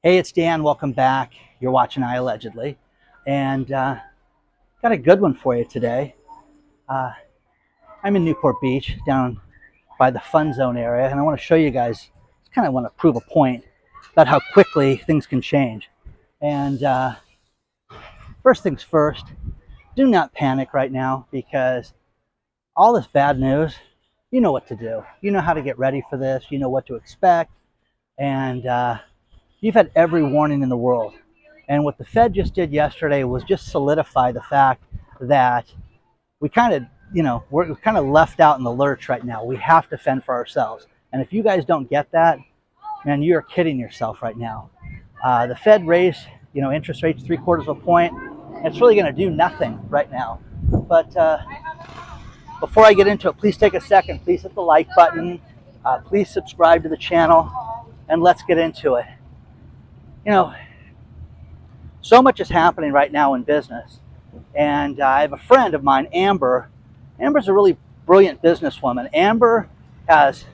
Hey, it's Dan. Welcome back. You're watching iAllegedly. And got a good one for you today. Uh, I'm in Newport Beach, down by the Fun Zone area, and I want to show you guys, kind of want to prove a point about how quickly things can change. And first things first, do not panic right now because all this bad news, you know what to do. You know how to get ready for this. You know what to expect. And you've had every warning in the world. And what the Fed just did yesterday was just solidify the fact that we kind of, we're kind of left out in the lurch right now. We have to fend for ourselves. And if you guys don't get that, man, you're kidding yourself right now. The Fed raised, interest rates 3/4 of a point. It's really going to do nothing right now. But before I get into it, please take a second. Please hit the like button. Please subscribe to the channel, and let's get into it. So much is happening right now in business. And I have a friend of mine, Amber. Amber's a really brilliant businesswoman. Amber has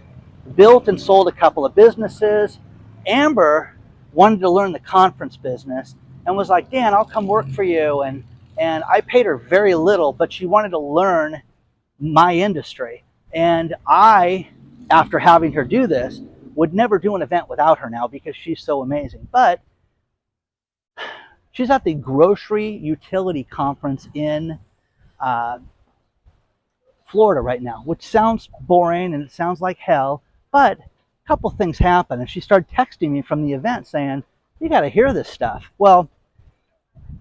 built and sold a couple of businesses. Amber wanted to learn the conference business and was like, Dan, I'll come work for you. And I paid her very little, but she wanted to learn my industry. And I, after having her do this, would never do an event without her now because she's so amazing. But she's at the Grocery Utility Conference in Florida right now, which sounds boring and it sounds like hell, but a couple things happened. And she started texting me from the event saying, you got to hear this stuff. Well,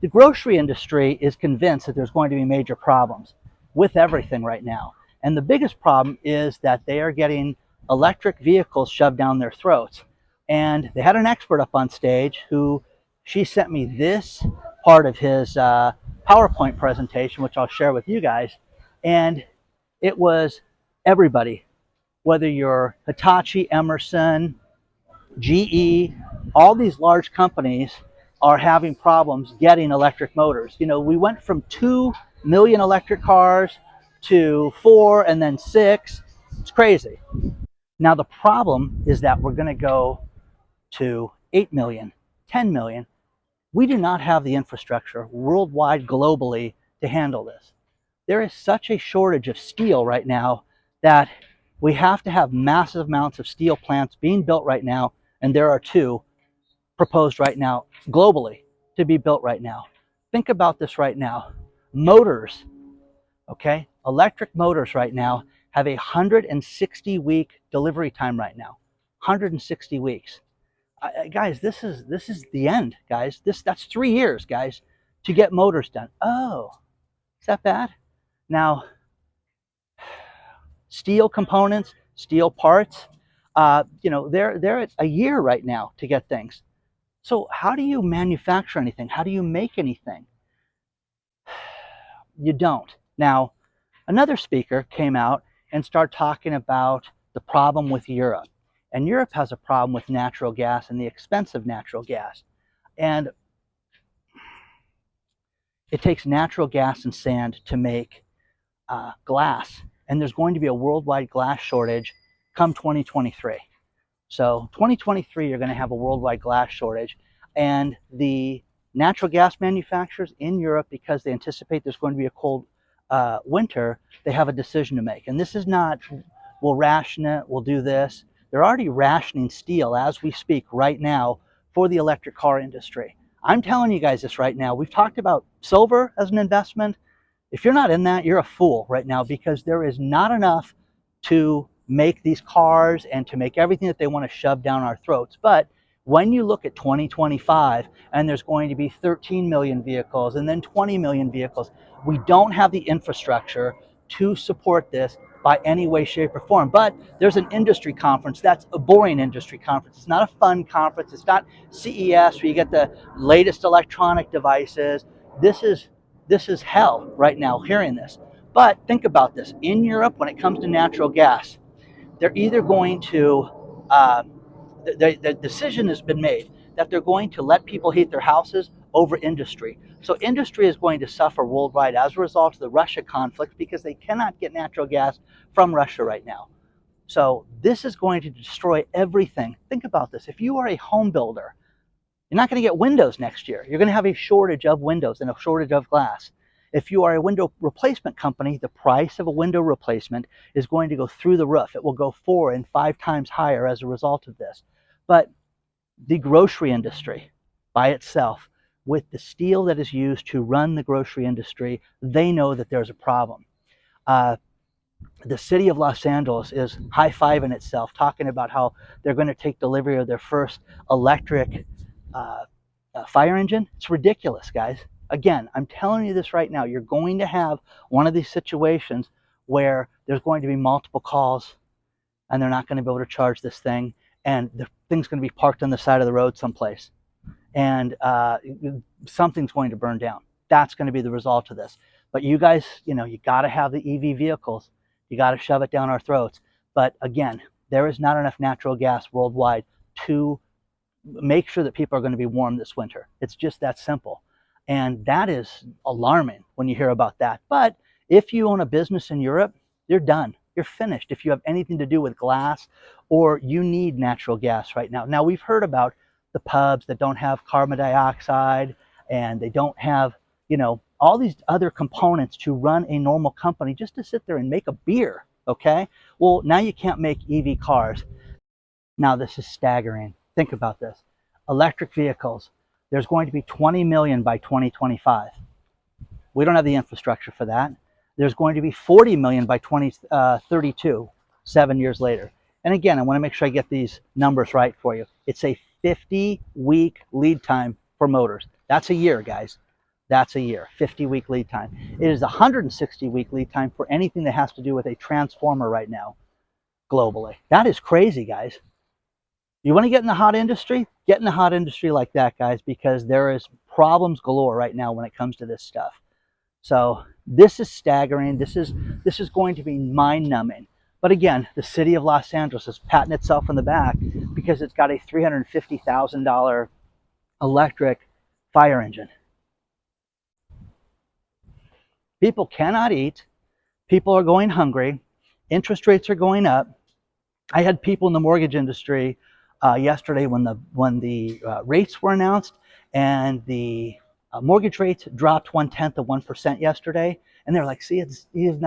the grocery industry is convinced that there's going to be major problems with everything right now. And the biggest problem is that they are getting electric vehicles shoved down their throats. And they had an expert up on stage who she sent me this part of his PowerPoint presentation, which I'll share with you guys. And it was everybody, whether you're Hitachi, Emerson, GE, all these large companies are having problems getting electric motors. We went from 2 million electric cars to 4 and then 6. It's crazy. Now, the problem is that we're going to go to 8 million, 10 million. We do not have the infrastructure worldwide, globally, to handle this. There is such a shortage of steel right now that we have to have massive amounts of steel plants being built right now, and there are 2 proposed right now globally to be built right now. Think about this right now. Motors, okay? Electric motors right now have a 160-week delivery time right now. 160 weeks. Guys, this is the end, guys. That's 3 years, guys, to get motors done. Oh, is that bad? Now, steel components, steel parts, they're at a year right now to get things. So how do you manufacture anything? How do you make anything? You don't. Now, another speaker came out and started talking about the problem with Europe. And Europe has a problem with natural gas and the expense of natural gas. And it takes natural gas and sand to make glass. And there's going to be a worldwide glass shortage come 2023. So 2023, you're going to have a worldwide glass shortage. And the natural gas manufacturers in Europe, because they anticipate there's going to be a cold winter, they have a decision to make. And this is not, we'll ration it, we'll do this. They're already rationing steel as we speak right now for the electric car industry. I'm telling you guys this right now. We've talked about silver as an investment. If you're not in that, you're a fool right now because there is not enough to make these cars and to make everything that they want to shove down our throats. But when you look at 2025 and there's going to be 13 million vehicles and then 20 million vehicles, we don't have the infrastructure to support this by any way, shape, or form. But there's an industry conference that's a boring industry conference. It's not a fun conference. It's not CES where you get the latest electronic devices. This is hell right now hearing this. But think about this. In Europe, when it comes to natural gas, they're either going to, the decision has been made that they're going to let people heat their houses over industry. So industry is going to suffer worldwide as a result of the Russia conflict because they cannot get natural gas from Russia right now. So this is going to destroy everything. Think about this. If you are a home builder, You're not going to get windows next year. You're going to have a shortage of windows and a shortage of glass. If you are a window replacement company, the price of a window replacement is going to go through the roof. It will go 4 and 5 times higher as a result of this. But the grocery industry by itself, with the steel that is used to run the grocery industry, they know that there's a problem. The city of Los Angeles is high-fiving itself, talking about how they're going to take delivery of their first electric fire engine. It's ridiculous, guys. Again, I'm telling you this right now. You're going to have one of these situations where there's going to be multiple calls and they're not going to be able to charge this thing, and the thing's going to be parked on the side of the road someplace, and something's going to burn down. That's going to be the result of this. But you guys, you got to have the EV vehicles. You got to shove it down our throats. But again, there is not enough natural gas worldwide to make sure that people are going to be warm this winter. It's just that simple. And that is alarming when you hear about that. But if you own a business in Europe, you're done. You're finished if you have anything to do with glass or you need natural gas right now. Now, we've heard about the pubs that don't have carbon dioxide and they don't have, all these other components to run a normal company just to sit there and make a beer, okay? Well, now you can't make EV cars. Now, this is staggering. Think about this. Electric vehicles, there's going to be 20 million by 2025. We don't have the infrastructure for that. There's going to be 40 million by 2032, 7 years later. And again, I want to make sure I get these numbers right for you. It's a 50-week lead time for motors. That's a year, guys. That's a year, 50-week lead time. It is a 160-week lead time for anything that has to do with a transformer right now, globally. That is crazy, guys. You want to get in the hot industry? Get in the hot industry like that, guys, because there is problems galore right now when it comes to this stuff. So this is staggering. This is going to be mind-numbing. But again, the city of Los Angeles is patting itself on the back because it's got a $350,000 electric fire engine. People cannot eat. People are going hungry. Interest rates are going up. I had people in the mortgage industry yesterday when the rates were announced, and the mortgage rates dropped 0.1% yesterday, and they're like, "See, you have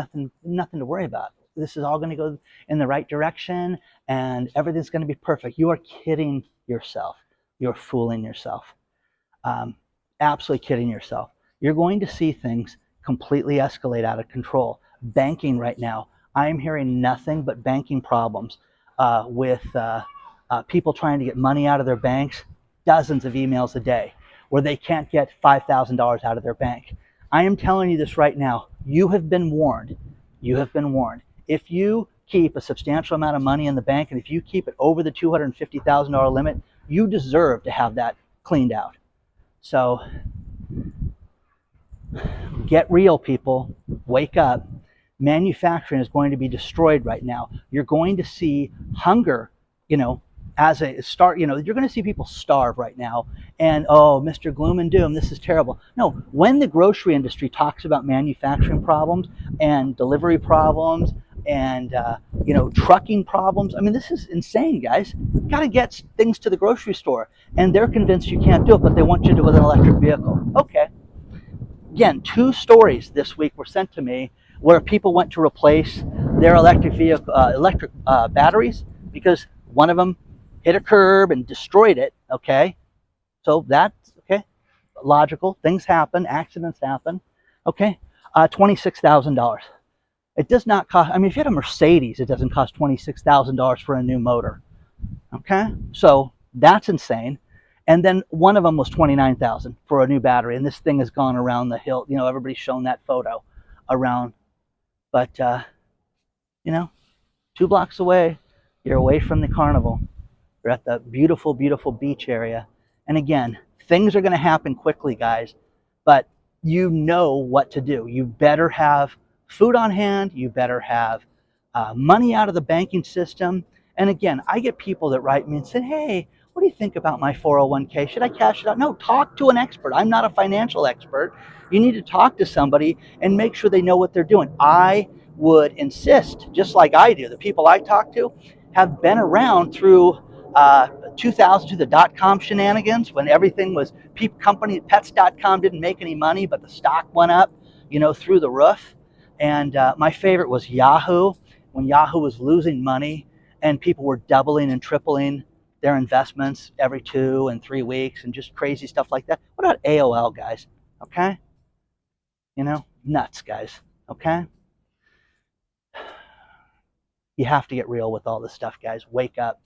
nothing to worry about. This is all going to go in the right direction, and everything's going to be perfect." You are kidding yourself. You're fooling yourself. Absolutely kidding yourself. You're going to see things completely escalate out of control. Banking right now, I'm hearing nothing but banking problems with people trying to get money out of their banks, dozens of emails a day where they can't get $5,000 out of their bank. I am telling you this right now. You have been warned. You have been warned. If you keep a substantial amount of money in the bank, and if you keep it over the $250,000 limit, you deserve to have that cleaned out. So get real, people. Wake up. Manufacturing is going to be destroyed right now. You're going to see hunger, as a start. You're going to see people starve right now. And, oh, Mr. Gloom and Doom, this is terrible. No, when the grocery industry talks about manufacturing problems and delivery problems and, trucking problems, I mean, this is insane, guys. You got to get things to the grocery store. And they're convinced you can't do it, but they want you to do it with an electric vehicle. Okay. Again, 2 stories this week were sent to me where people went to replace their electric batteries because one of them hit a curb and destroyed it. Okay, so that's okay. Logical. Things happen. Accidents happen. Okay, $26,000. It does not cost. I mean, if you had a Mercedes, it doesn't cost $26,000 for a new motor. Okay, so that's insane. And then one of them was $29,000 for a new battery, and this thing has gone around the hill. Everybody's shown that photo around. But 2 blocks away, you're away from the carnival. You're at the beautiful, beautiful beach area. And again, things are going to happen quickly, guys. But you know what to do. You better have food on hand. You better have money out of the banking system. And again, I get people that write me and say, "Hey, what do you think about my 401k? Should I cash it out?" No, talk to an expert. I'm not a financial expert. You need to talk to somebody and make sure they know what they're doing. I would insist, just like I do, the people I talk to have been around through 2000 to the dot-com shenanigans when everything was pets.com didn't make any money, but the stock went up, through the roof. And my favorite was Yahoo, when Yahoo was losing money and people were doubling and tripling their investments every 2 and 3 weeks and just crazy stuff like that. What about AOL, guys? Okay? Nuts, guys. Okay? You have to get real with all this stuff, guys. Wake up,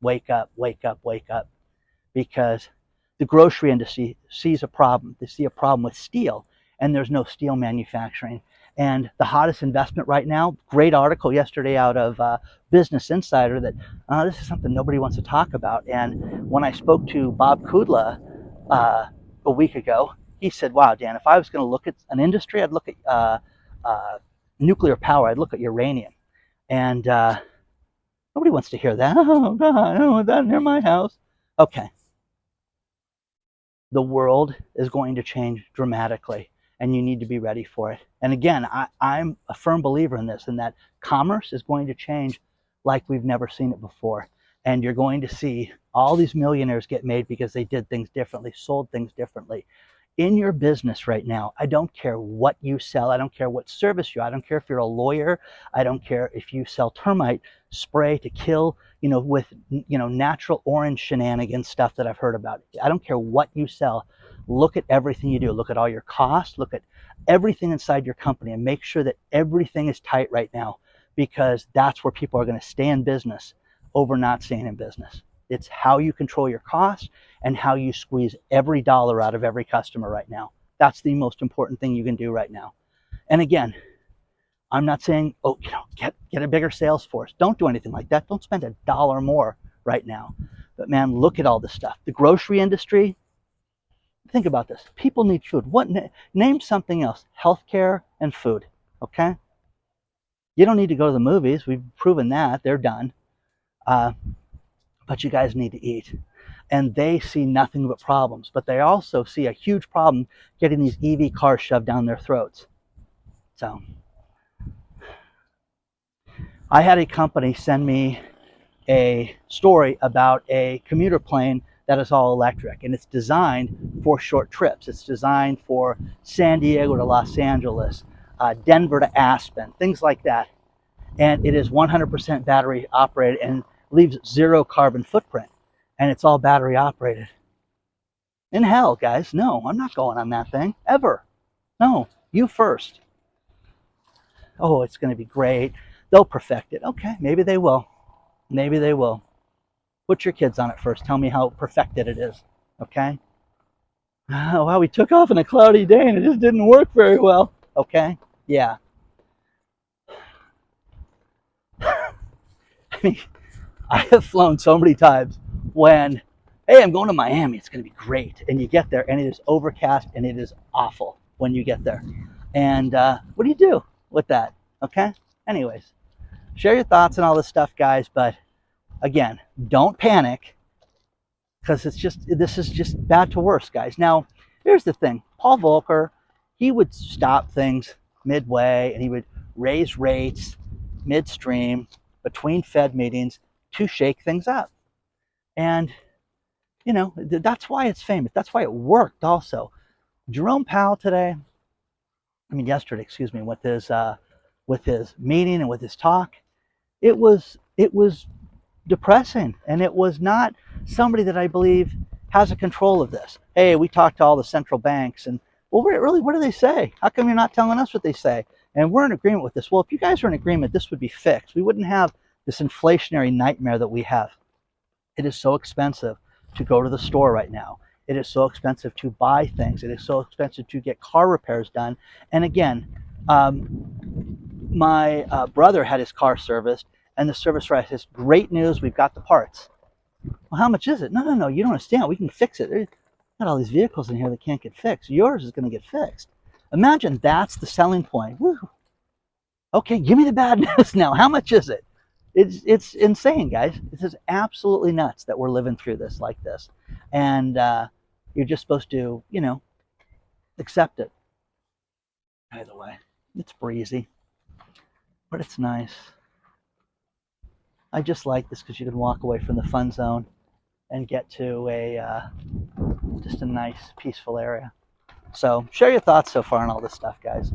wake up, wake up, wake up. Because the grocery industry sees a problem. They see a problem with steel, and there's no steel manufacturing. And the hottest investment right now, great article yesterday out of Business Insider that this is something nobody wants to talk about. And when I spoke to Bob Kudla a week ago, he said, wow, Dan, if I was going to look at an industry, I'd look at nuclear power. I'd look at uranium. And nobody wants to hear that. Oh, God, I don't want that near my house. Okay. The world is going to change dramatically, and you need to be ready for it. And again, I'm a firm believer in this, in that commerce is going to change like we've never seen it before. And you're going to see all these millionaires get made because they did things differently, sold things differently. In your business right now, I don't care what you sell. I don't care what service I don't care if you're a lawyer. I don't care if you sell termite spray to kill, with, natural orange shenanigans stuff that I've heard about. I don't care what you sell. Look at everything you do. Look at all your costs. Look at everything inside your company and make sure that everything is tight right now, because that's where people are going to stay in business over not staying in business. It's how you control your costs and how you squeeze every dollar out of every customer right now. That's the most important thing you can do right now. And again, I'm not saying, get a bigger sales force. Don't do anything like that. Don't spend $1 more right now. But man, look at all this stuff. The grocery industry, think about this. People need food. Name something else. Healthcare and food, okay? You don't need to go to the movies. We've proven that. They're done. But you guys need to eat. And they see nothing but problems. But they also see a huge problem getting these EV cars shoved down their throats. So I had a company send me a story about a commuter plane that is all electric, and it's designed for short trips. It's designed for San Diego to Los Angeles, Denver to Aspen, things like that. And it is 100% battery operated and leaves 0 carbon footprint, and it's all battery operated. In hell, guys, no, I'm not going on that thing, ever. No, you first. Oh, it's going to be great. They'll perfect it. Okay, maybe they will. Maybe they will. Put your kids on it first. Tell me how perfected it is, okay? Oh, wow, we took off on a cloudy day and it just didn't work very well. Okay, yeah. I mean, I have flown so many times when, hey, I'm going to Miami. It's going to be great. And you get there and it is overcast and it is awful when you get there. And what do you do with that? Okay? Anyways, share your thoughts and all this stuff, guys. But again, don't panic, because this is just bad to worse, guys. Now, here's the thing. Paul Volcker, he would stop things midway and he would raise rates midstream between Fed meetings to shake things up. And, that's why it's famous. That's why it worked also. Jerome Powell yesterday, with his meeting and with his talk, it was depressing, and it was not somebody that I believe has a control of this. Hey, we talked to all the central banks, and what do they say? How come you're not telling us what they say? And we're in agreement with this. Well, if you guys are in agreement, this would be fixed. We wouldn't have this inflationary nightmare that we have. It is so expensive to go to the store right now. It is so expensive to buy things. It is so expensive to get car repairs done. And again, my brother had his car serviced, and the service writer says, great news, we've got the parts. Well, how much is it? No, you don't understand. We can fix it. There's got all these vehicles in here that can't get fixed. Yours is going to get fixed. Imagine that's the selling point. Woo. Okay, give me the bad news now. How much is it? It's insane, guys. This is absolutely nuts that we're living through this like this. And you're just supposed to, accept it. By the way, it's breezy, but it's nice. I just like this because you can walk away from the fun zone and get to just a nice, peaceful area. So share your thoughts so far on all this stuff, guys.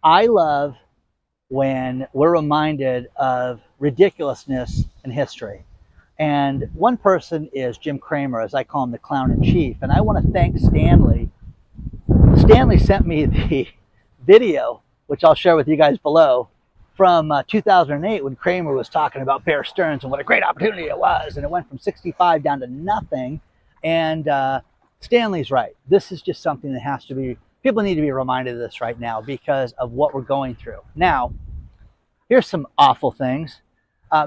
I love when we're reminded of ridiculousness in history. And one person is Jim Cramer, as I call him, the clown in chief. And I want to thank Stanley. Stanley sent me the video, which I'll share with you guys below, from 2008 when Cramer was talking about Bear Stearns and what a great opportunity it was. And it went from 65 down to nothing. And Stanley's right. This is just something that has to be, people need to be reminded of this right now because of what we're going through. Now, here's some awful things.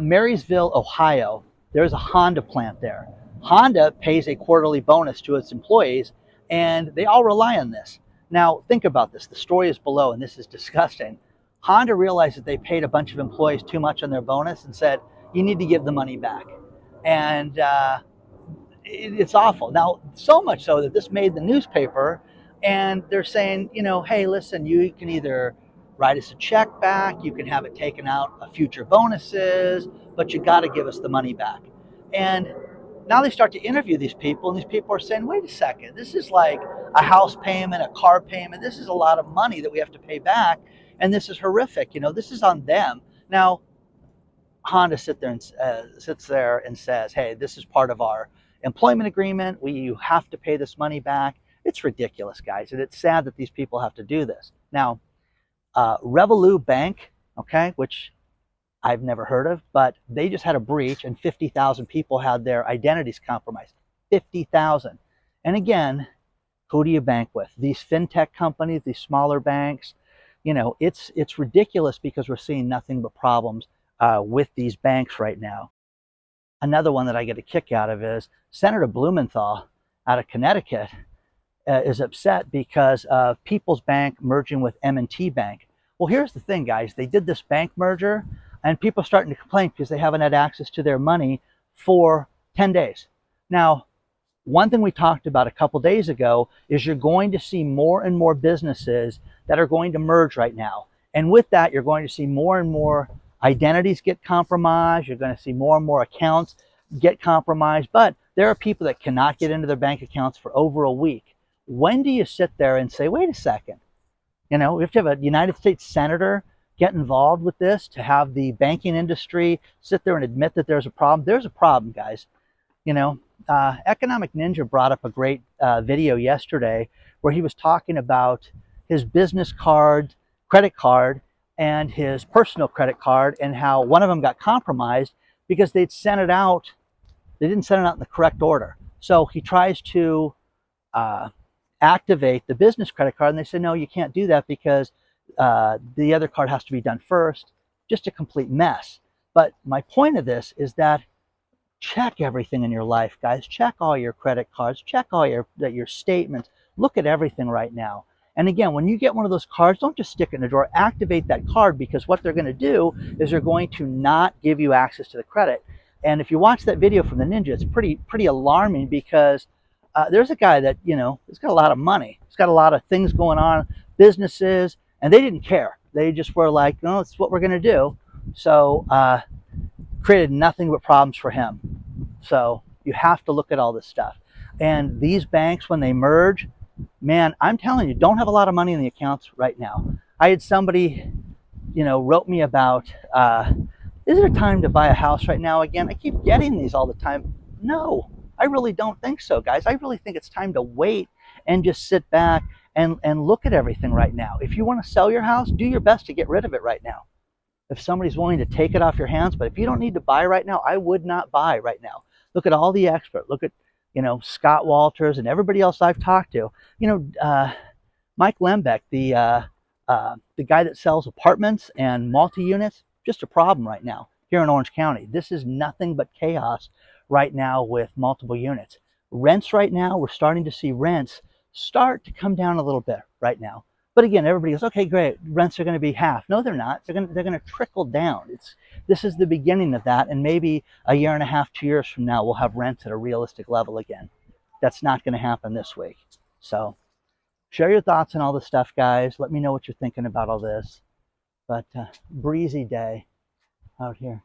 Marysville, Ohio, there's a Honda plant there. Honda pays a quarterly bonus to its employees, and they all rely on this. Now, think about this. The story is below, and this is disgusting. Honda realized that they paid a bunch of employees too much on their bonus and said, you need to give the money back. And it's awful. Now, so much so that this made the newspaper, and they're saying, you know, hey, listen, you can either write us a check back, you can have it taken out of future bonuses, but you got to give us the money back. And now they start to interview these people, and these people are saying, wait a second, this is like a house payment, a car payment. This is a lot of money that we have to pay back, and this is horrific. You know, this is on them. Now, Honda sits there and says, hey, this is part of our employment agreement. You have to pay this money back. It's ridiculous, guys, and it's sad that these people have to do this. Now, Revolut Bank, okay, which I've never heard of, but they just had a breach and 50,000 people had their identities compromised. 50,000. And again, who do you bank with? These fintech companies, these smaller banks. You know, it's ridiculous because we're seeing nothing but problems with these banks right now. Another one that I get a kick out of is Senator Blumenthal out of Connecticut is upset because of People's Bank merging with M&T Bank. Well, here's the thing, guys. They did this bank merger, and people are starting to complain because they haven't had access to their money for 10 days. Now, one thing we talked about a couple days ago is you're going to see more and more businesses that are going to merge right now. And with that, you're going to see more and more identities get compromised. You're going to see more and more accounts get compromised. But there are people that cannot get into their bank accounts for over a week. When do you sit there and say, wait a second, you know, we have to have a United States senator get involved with this to have the banking industry sit there and admit that there's a problem? There's a problem, guys. You know, Economic Ninja brought up a great video yesterday where he was talking about his business card, credit card, and his personal credit card, and how one of them got compromised because they'd sent it out. They didn't send it out in the correct order. So he tries to activate the business credit card, and they said, no, you can't do that because the other card has to be done first. Just a complete mess. But my point of this is that check everything in your life, guys. Check all your credit cards. Check all your statements. Look at everything right now. And again, when you get one of those cards, don't just stick it in the drawer. Activate that card, because what they're going to do is they're going to not give you access to the credit. And if you watch that video from the Ninja, it's pretty alarming, because there's a guy that, you know, he's got a lot of money. He's got a lot of things going on, businesses, and they didn't care. They just were like, no, it's what we're going to do. So created nothing but problems for him. So you have to look at all this stuff. And these banks, when they merge, man, I'm telling you, don't have a lot of money in the accounts right now. I had somebody, you know, wrote me about, is it a time to buy a house right now again? I keep getting these all the time. No, I really don't think so, guys. I really think it's time to wait and just sit back and look at everything right now. If you want to sell your house, do your best to get rid of it right now. If somebody's willing to take it off your hands, but if you don't need to buy right now, I would not buy right now. Look at all the experts. Look at, you know, Scott Walters and everybody else I've talked to. You know, Mike Lembeck, the guy that sells apartments and multi-units, just a problem right now here in Orange County. This is nothing but chaos right now with multiple units. Rents right now, we're starting to see rents start to come down a little bit right now. But again, everybody goes, okay, great, rents are going to be half. No, they're not. They're going to trickle down. This is the beginning of that, and maybe a year and a half, 2 years from now, we'll have rents at a realistic level again. That's not going to happen this week. So share your thoughts on all this stuff, guys. Let me know what you're thinking about all this. But breezy day out here.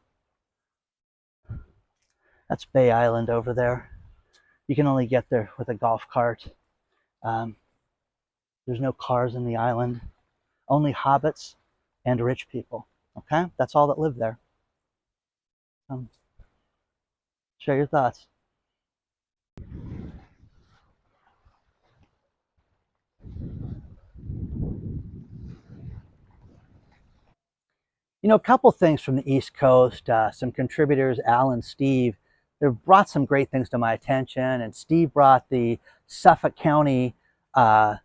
That's Bay Island over there. You can only get there with a golf cart. There's no cars in the island. Only hobbits and rich people. Okay? That's all that live there. Share your thoughts. You know, a couple things from the East Coast, some contributors, Al and Steve, they've brought some great things to my attention. And Steve brought the Suffolk County, the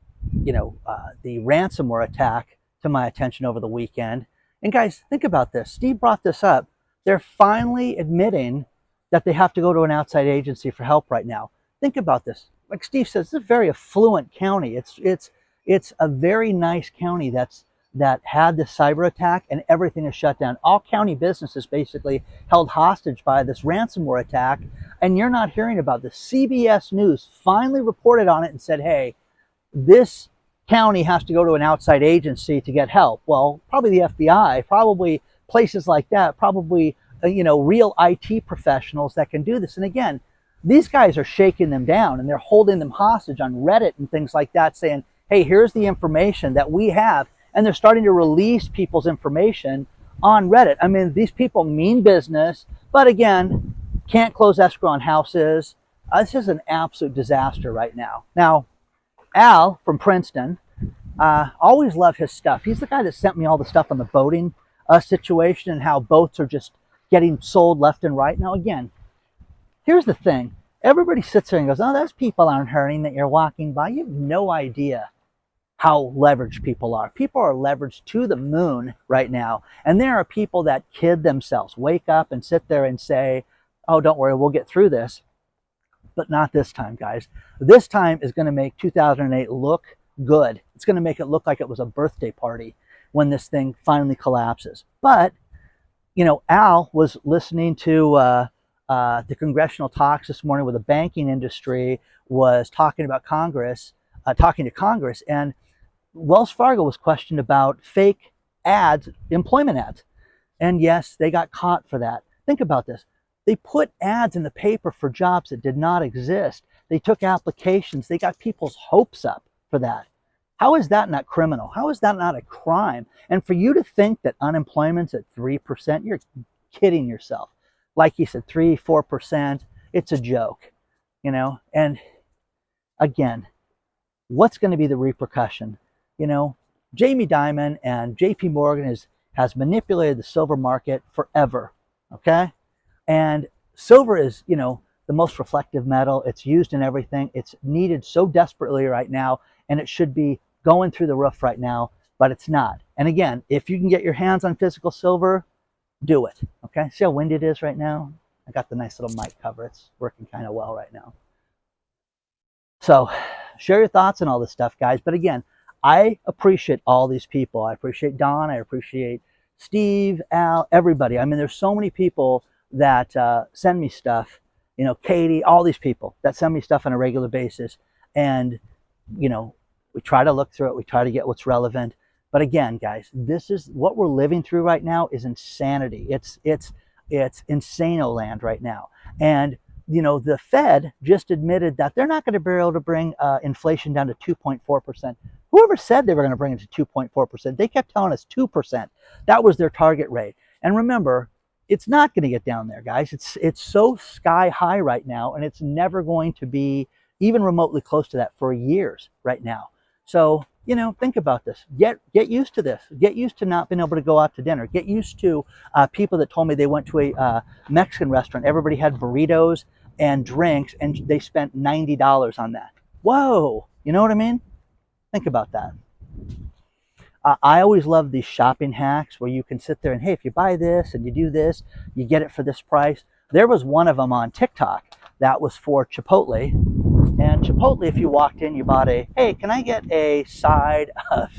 ransomware attack to my attention over the weekend. And guys, think about this. Steve brought this up. They're finally admitting that they have to go to an outside agency for help right now. Think about this. Like Steve says, it's a very affluent county. It's a very nice county that had this cyber attack, and everything is shut down. All county businesses basically held hostage by this ransomware attack, and you're not hearing about this. CBS News finally reported on it and said, hey, this county has to go to an outside agency to get help. Well, probably the FBI, probably places like that, probably real IT professionals that can do this. And again, these guys are shaking them down and they're holding them hostage on Reddit and things like that, saying, hey, here's the information that we have. And they're starting to release people's information on Reddit. I mean, these people mean business, but again, can't close escrow on houses. This is an absolute disaster right now. Now, Al from Princeton, always love his stuff. He's the guy that sent me all the stuff on the boating situation and how boats are just getting sold left and right. Now, again, here's the thing. Everybody sits there and goes, oh, those people aren't hurting that you're walking by. You have no idea how leveraged people are. People are leveraged to the moon right now. And there are people that kid themselves, wake up and sit there and say, oh, don't worry, we'll get through this. But not this time, guys. This time is going to make 2008 look good. It's going to make it look like it was a birthday party when this thing finally collapses. But, Al was listening to the congressional talks this morning where the banking industry was talking to Congress, and Wells Fargo was questioned about fake ads, employment ads. And yes, they got caught for that. Think about this. They put ads in the paper for jobs that did not exist. They took applications. They got people's hopes up for that. How is that not criminal? How is that not a crime? And for you to think that unemployment's at 3%, you're kidding yourself. Like he said, 3-4%, it's a joke, And again, what's going to be the repercussion? Jamie Dimon and JP Morgan has manipulated the silver market forever, okay? And silver is, the most reflective metal. It's used in everything. It's needed so desperately right now, and it should be going through the roof right now, but it's not. And again, if you can get your hands on physical silver, do it, okay? See how windy it is right now? I got the nice little mic cover. It's working kind of well right now. So share your thoughts on all this stuff, guys. But again, I appreciate all these people. I appreciate Don. I appreciate Steve, Al, everybody. I mean, there's so many people that send me stuff, Katie, all these people that send me stuff on a regular basis. And, we try to look through it. We try to get what's relevant. But again, guys, this is what we're living through right now is insanity. It's insano land right now. And, the Fed just admitted that they're not going to be able to bring inflation down to 2.4%. Whoever said they were going to bring it to 2.4%, they kept telling us 2%. That was their target rate. And remember, it's not going to get down there, guys. It's so sky high right now, and it's never going to be even remotely close to that for years right now. So, think about this. Get used to this. Get used to not being able to go out to dinner. Get used to people that told me they went to a Mexican restaurant. Everybody had burritos and drinks, and they spent $90 on that. Whoa! You know what I mean? Think about that. I always love these shopping hacks where you can sit there and, hey, if you buy this and you do this, you get it for this price. There was one of them on TikTok that was for Chipotle. And Chipotle, if you walked in, you bought hey, can I get a side of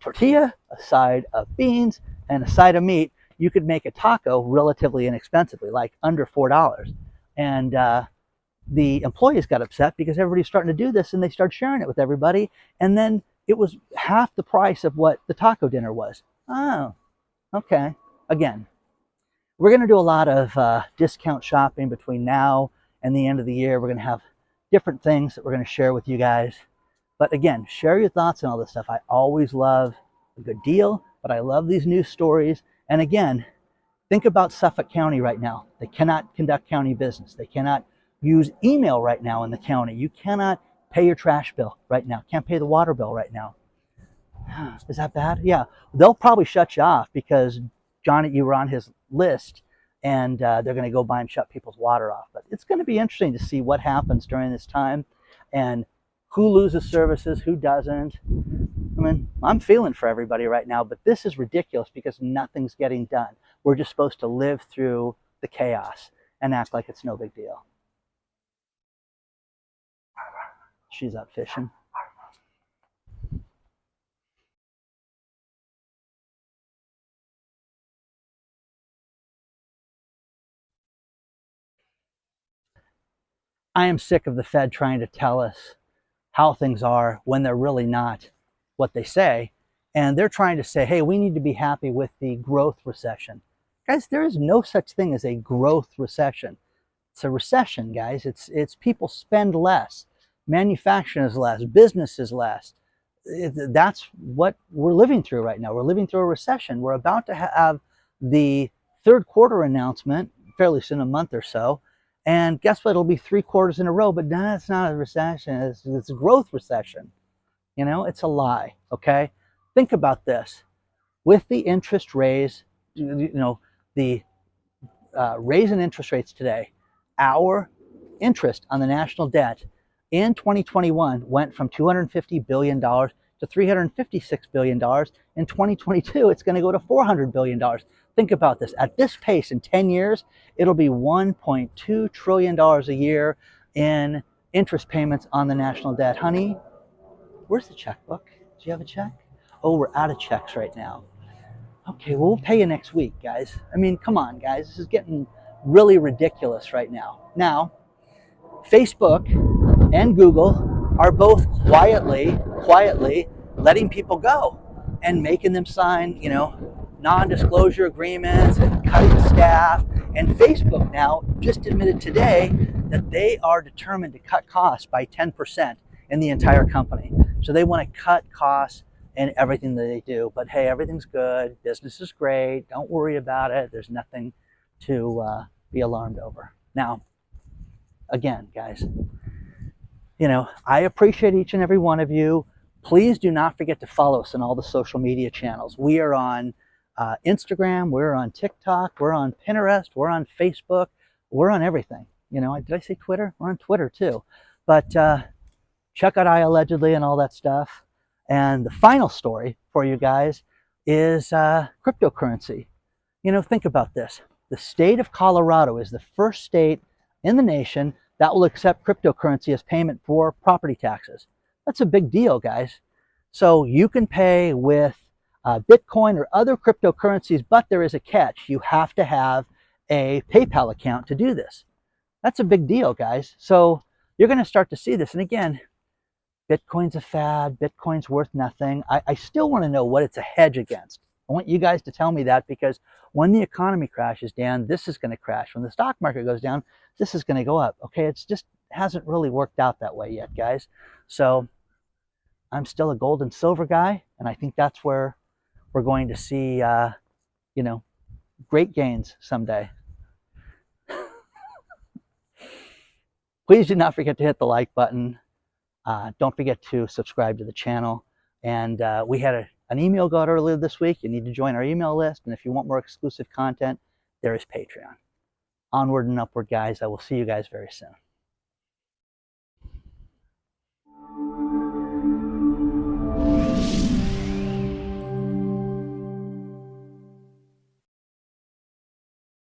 tortilla, a side of beans, and a side of meat? You could make a taco relatively inexpensively, like under $4. And the employees got upset because everybody's starting to do this, and they started sharing it with everybody. And then it was half the price of what the taco dinner was. Oh, okay. Again, we're going to do a lot of discount shopping between now and the end of the year. We're going to have different things that we're going to share with you guys. But again, share your thoughts on all this stuff. I always love a good deal, but I love these news stories. And again, think about Suffolk County right now. They cannot conduct county business. They cannot use email right now in the county. You cannot pay your trash bill right now. Can't pay the water bill right now. Is that bad? Yeah. They'll probably shut you off because, Johnny, you were on his list, and they're going to go by and shut people's water off. But it's going to be interesting to see what happens during this time and who loses services, who doesn't. I mean, I'm feeling for everybody right now, but this is ridiculous because nothing's getting done. We're just supposed to live through the chaos and act like it's no big deal. She's out fishing. I am sick of the Fed trying to tell us how things are when they're really not what they say. And they're trying to say, hey, we need to be happy with the growth recession. Guys, there is no such thing as a growth recession. It's a recession, guys. It's people spend less. Manufacturing is less. Business is less. That's what we're living through right now. We're living through a recession. We're about to have the third quarter announcement fairly soon, a month or so. And guess what? It'll be 3 quarters in a row. But no, it's not a recession. It's a growth recession. You know, it's a lie. Okay? Think about this. With the interest raise, the raise in interest rates today, our interest on the national debt in 2021 went from $250 billion to $356 billion. In 2022, it's going to go to $400 billion. Think about this. At this pace, in 10 years, it'll be $1.2 trillion a year in interest payments on the national debt. Honey, where's the checkbook? Do you have a check? Oh, we're out of checks right now. Okay, well, we'll pay you next week, guys. I mean, come on, guys. This is getting really ridiculous right now. Now, Facebook and Google are both quietly letting people go and making them sign, non-disclosure agreements and cutting staff. And Facebook now just admitted today that they are determined to cut costs by 10% in the entire company. So they want to cut costs in everything that they do. But hey, everything's good. Business is great. Don't worry about it. There's nothing to be alarmed over. Now, again, guys, I appreciate each and every one of you. Please do not forget to follow us on all the social media channels. We are on Instagram, we're on TikTok, we're on Pinterest, we're on Facebook, we're on everything. Did I say Twitter? We're on Twitter too. But check out iAllegedly and all that stuff. And the final story for you guys is cryptocurrency. Think about this. The state of Colorado is the first state in the nation that will accept cryptocurrency as payment for property taxes. That's a big deal, guys. So you can pay with Bitcoin or other cryptocurrencies, but there is a catch. You have to have a PayPal account to do this. That's a big deal, guys. So you're going to start to see this. And again, Bitcoin's a fad. Bitcoin's worth nothing. I still want to know what it's a hedge against. I want you guys to tell me that, because when the economy crashes down, this is going to crash. When the stock market goes down, this is going to go up. Okay, it's just hasn't really worked out that way yet, guys. So I'm still a gold and silver guy, and I think that's where we're going to see, great gains someday. Please do not forget to hit the like button. Don't forget to subscribe to the channel. And we had an email go out earlier this week. You need to join our email list. And if you want more exclusive content, there is Patreon. Onward and upward, guys. I will see you guys very soon.